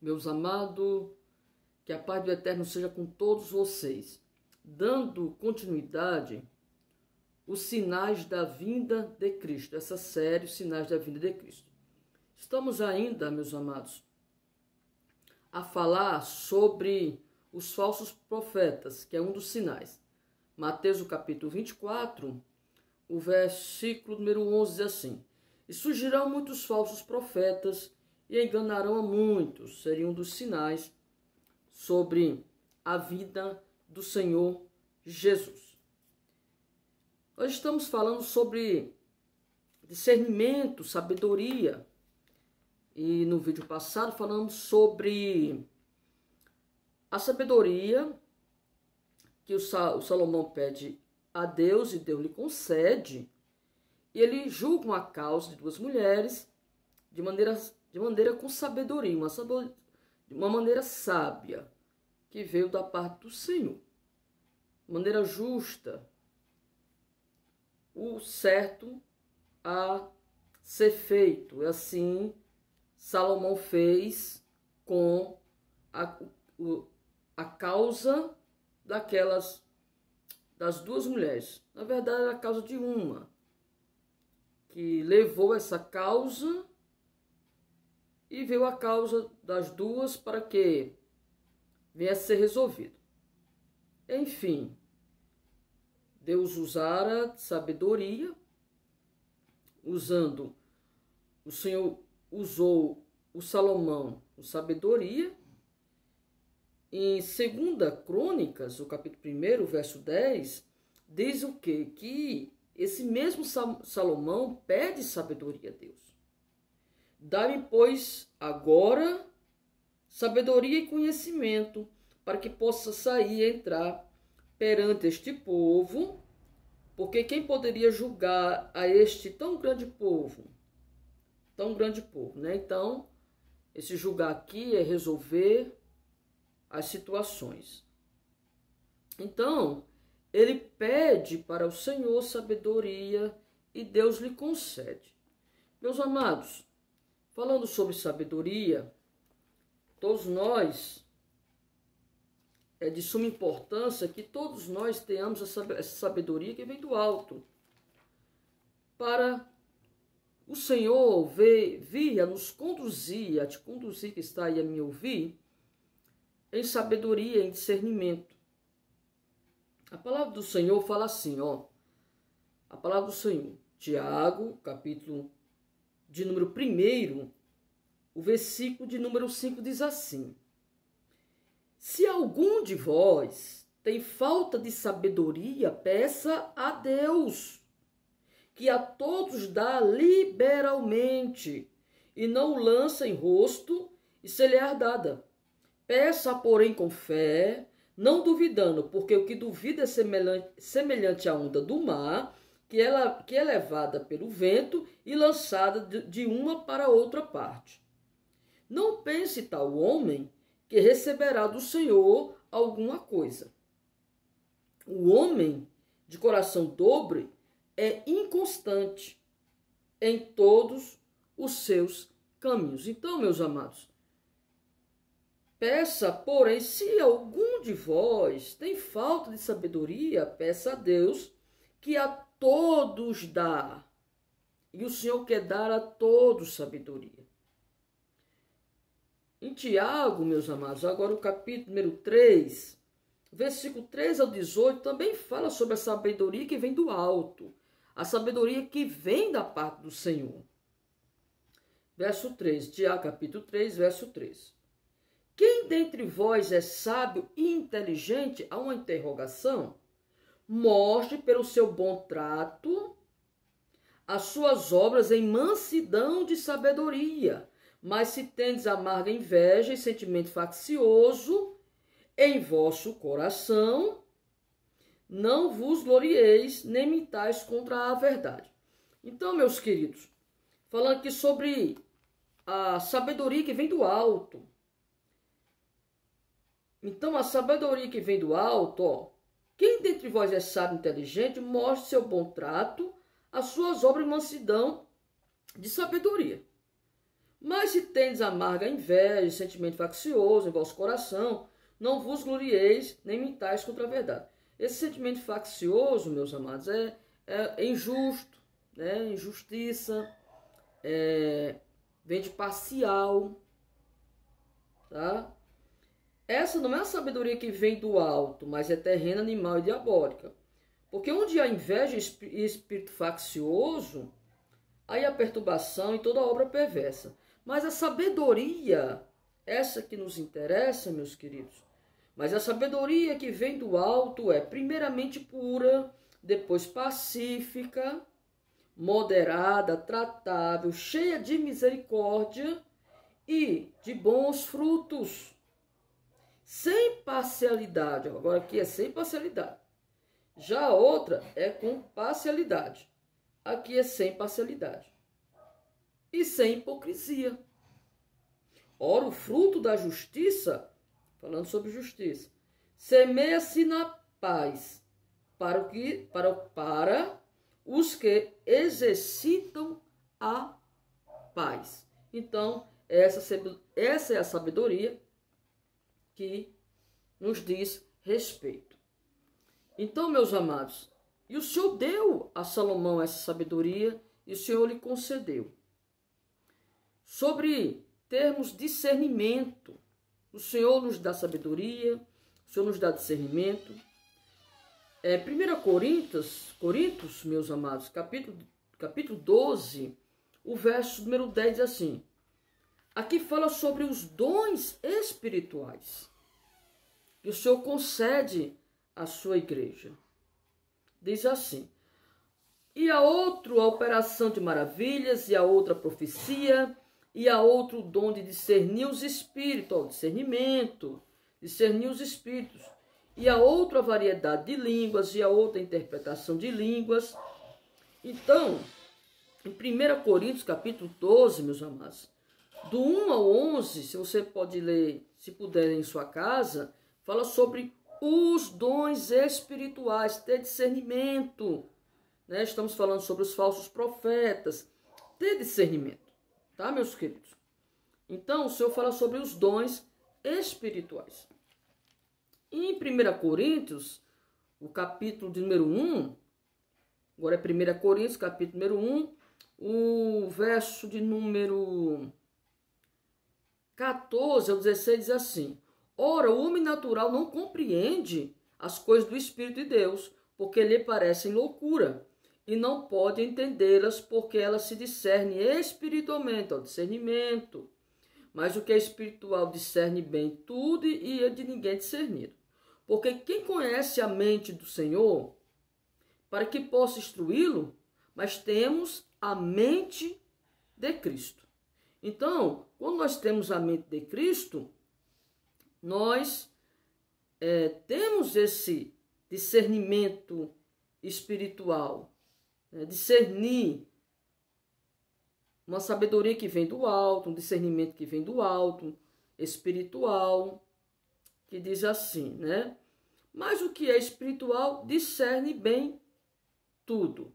Meus amados, que a paz do Eterno seja com todos vocês. Dando continuidade, os sinais da vinda de Cristo. Essa série, os sinais da vinda de Cristo. Estamos ainda, meus amados, a falar sobre os falsos profetas, que é um dos sinais. Mateus, o capítulo 24, o versículo número 11 diz assim: E surgirão muitos falsos profetas e enganarão a muitos. Seria um dos sinais sobre a vida do Senhor Jesus. Nós estamos falando sobre discernimento, sabedoria. E no vídeo passado falamos sobre a sabedoria que o Salomão pede a Deus e Deus lhe concede. E ele julga uma causa de duas mulheres de maneira com sabedoria, de uma maneira sábia, que veio da parte do Senhor. De maneira justa, o certo a ser feito. E assim Salomão fez com a causa das duas mulheres. Na verdade, era a causa de uma, que levou essa causa e veio a causa das duas para que viesse a ser resolvido. Enfim, Deus usara sabedoria, o Senhor usou o Salomão com sabedoria. Em 2 Crônicas, o capítulo 1, verso 10, diz o quê? Que esse mesmo Salomão pede sabedoria a Deus. Dá-me, pois, agora sabedoria e conhecimento, para que possa sair e entrar perante este povo, porque quem poderia julgar a este tão grande povo? Né? Então, esse julgar aqui é resolver as situações. Então, ele pede para o Senhor sabedoria e Deus lhe concede. Meus amados, falando sobre sabedoria, todos nós, é de suma importância que todos nós tenhamos essa sabedoria que vem do alto, para o Senhor vir a nos conduzir, a te conduzir que está aí a me ouvir, em sabedoria, em discernimento. A palavra do Senhor fala assim, a palavra do Senhor, Tiago, capítulo de número 1, o versículo de número 5 diz assim: Se algum de vós tem falta de sabedoria, peça a Deus, que a todos dá liberalmente, e não o lança em rosto, e se-lhe-á dada. Peça, porém, com fé, não duvidando, porque o que duvida é semelhante à onda do mar, que é levada pelo vento e lançada de uma para outra parte. Não pense tal homem que receberá do Senhor alguma coisa. O homem de coração dobre é inconstante em todos os seus caminhos. Então, meus amados, peça, porém, se algum de vós tem falta de sabedoria, peça a Deus, que a todos dá. E o Senhor quer dar a todos sabedoria. Em Tiago, meus amados, agora o capítulo número 3, versículo 3 ao 18, também fala sobre a sabedoria que vem do alto. A sabedoria que vem da parte do Senhor. Verso 3, Tiago capítulo 3, verso 3. Quem dentre vós é sábio e inteligente? Há uma interrogação. Mostre pelo seu bom trato as suas obras em mansidão de sabedoria. Mas se tendes amarga inveja e sentimento faccioso em vosso coração, não vos glorieis, nem mintais contra a verdade. Então, meus queridos, falando aqui sobre a sabedoria que vem do alto. Então, a sabedoria que vem do alto, quem dentre vós é sábio e inteligente, mostre seu bom trato, as suas obras em mansidão de sabedoria. Mas se tendes amarga inveja, sentimento faccioso em vosso coração, não vos glorieis, nem mintais contra a verdade. Esse sentimento faccioso, meus amados, é injusto, né? Injustiça, vem de parcial, tá? Essa não é a sabedoria que vem do alto, mas é terrena, animal e diabólica. Porque onde há inveja e espírito faccioso, aí há perturbação e toda obra perversa. Mas a sabedoria, essa que nos interessa, meus queridos, mas a sabedoria que vem do alto é primeiramente pura, depois pacífica, moderada, tratável, cheia de misericórdia e de bons frutos, sem parcialidade. Agora aqui é sem parcialidade. Já a outra é com parcialidade. Aqui é sem parcialidade. E sem hipocrisia. Ora, o fruto da justiça, falando sobre justiça, semeia-se na paz, para os que exercitam a paz. Então, essa é a sabedoria que nos diz respeito. Então, meus amados, e o Senhor deu a Salomão essa sabedoria e o Senhor lhe concedeu. Sobre termos discernimento, o Senhor nos dá sabedoria, o Senhor nos dá discernimento. 1 Coríntios, meus amados, capítulo 12, o verso número 10 diz assim: aqui fala sobre os dons espirituais que o Senhor concede à sua igreja. Diz assim: e a outro a operação de maravilhas, e a outra profecia, e a outro o dom de discernir os espíritos, discernir os espíritos, e a outra a variedade de línguas, e a outra a interpretação de línguas. Então, em 1 Coríntios capítulo 12, meus amados, do 1 ao 11, se você pode ler, se puder em sua casa, fala sobre os dons espirituais, ter discernimento, né? Estamos falando sobre os falsos profetas, ter discernimento, tá, meus queridos? Então, o Senhor fala sobre os dons espirituais. Em 1 Coríntios, o capítulo de número 1, agora é 1 Coríntios, capítulo número 1, o verso de número 14 ao 16 diz assim: ora, o homem natural não compreende as coisas do Espírito de Deus, porque lhe parecem loucura, e não pode entendê-las, porque elas se discernem espiritualmente, ao discernimento. Mas o que é espiritual discerne bem tudo, e é de ninguém discernido. Porque quem conhece a mente do Senhor, para que possa instruí-lo, mas temos a mente de Cristo. Então, quando nós temos a mente de Cristo, nós temos esse discernimento espiritual, discernir uma sabedoria que vem do alto, um discernimento que vem do alto, espiritual, que diz assim, né? Mas o que é espiritual discerne bem tudo,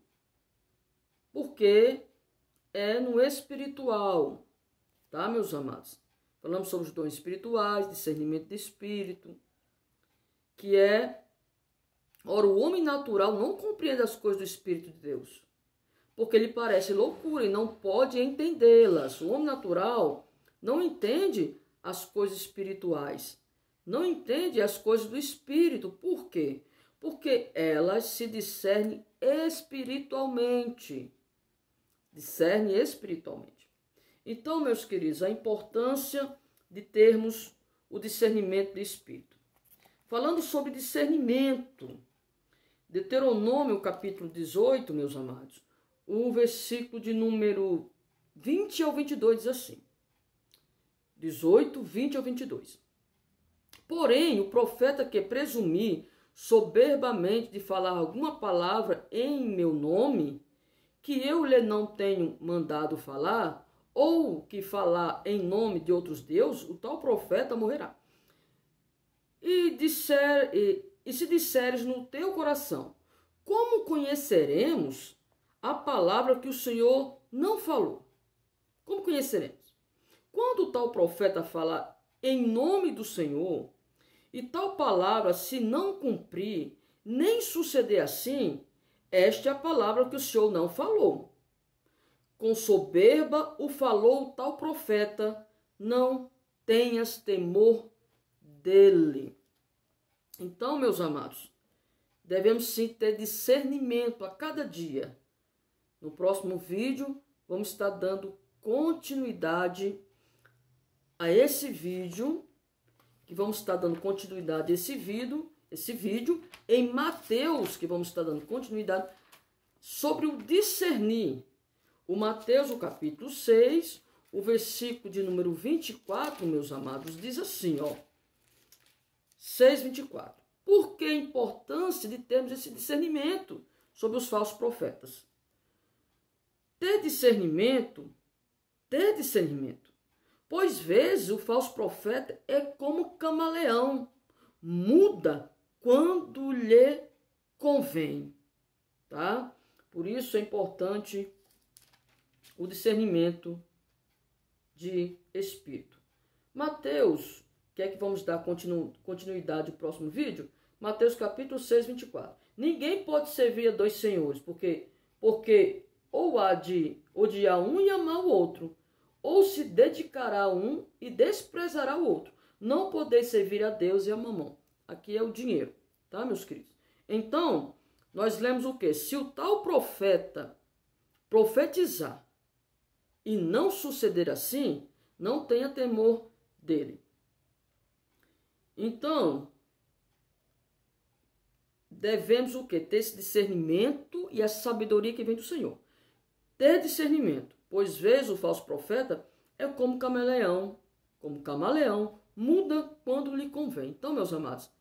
porque é no espiritual, tá, meus amados? Falamos sobre os dons espirituais, discernimento de espírito, que ora, o homem natural não compreende as coisas do Espírito de Deus, porque lhe parece loucura e não pode entendê-las. O homem natural não entende as coisas espirituais, não entende as coisas do Espírito. Por quê? Porque elas se discernem espiritualmente. Discerne espiritualmente. Então, meus queridos, a importância de termos o discernimento do Espírito. Falando sobre discernimento, Deuteronômio capítulo 18, meus amados, o versículo de número 20 ao 22 diz assim: 18, 20 ao 22. Porém, o profeta que presumir soberbamente de falar alguma palavra em meu nome, que eu lhe não tenho mandado falar, ou que falar em nome de outros deuses, o tal profeta morrerá. E se disseres no teu coração: como conheceremos a palavra que o Senhor não falou? Como conheceremos? quando tal profeta falar em nome do Senhor, e tal palavra se não cumprir, nem suceder assim, esta é a palavra que o Senhor não falou. Com soberba o falou tal profeta, não tenhas temor dele. Então, meus amados, devemos sim ter discernimento a cada dia. No próximo vídeo, vamos estar dando continuidade a esse vídeo, que vamos estar dando continuidade a esse vídeo em Mateus, que vamos estar dando continuidade sobre o discernir. O Mateus, o capítulo 6, o versículo de número 24, meus amados, diz assim, ó, 6:24. Por que a importância de termos esse discernimento sobre os falsos profetas? Ter discernimento, pois vezes o falso profeta é como camaleão, muda quando lhe convém, tá? Por isso é importante o discernimento de espírito. Mateus, que é que vamos dar continuidade no próximo vídeo? Mateus capítulo 6, 24. Ninguém pode servir a dois senhores, porque ou há de odiar um e amar o outro, ou se dedicará a um e desprezará o outro. Não podeis servir a Deus e a mamão. Aqui é o dinheiro, tá, meus queridos? Então, nós lemos o quê? Se o tal profeta profetizar e não suceder assim, não tenha temor dele. Então, devemos o quê? Ter esse discernimento e essa sabedoria que vem do Senhor. Ter discernimento, pois vezes o falso profeta é como camaleão, muda quando lhe convém. Então, meus amados,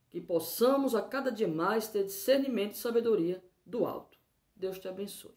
que possamos a cada dia mais ter discernimento e sabedoria do alto. Deus te abençoe.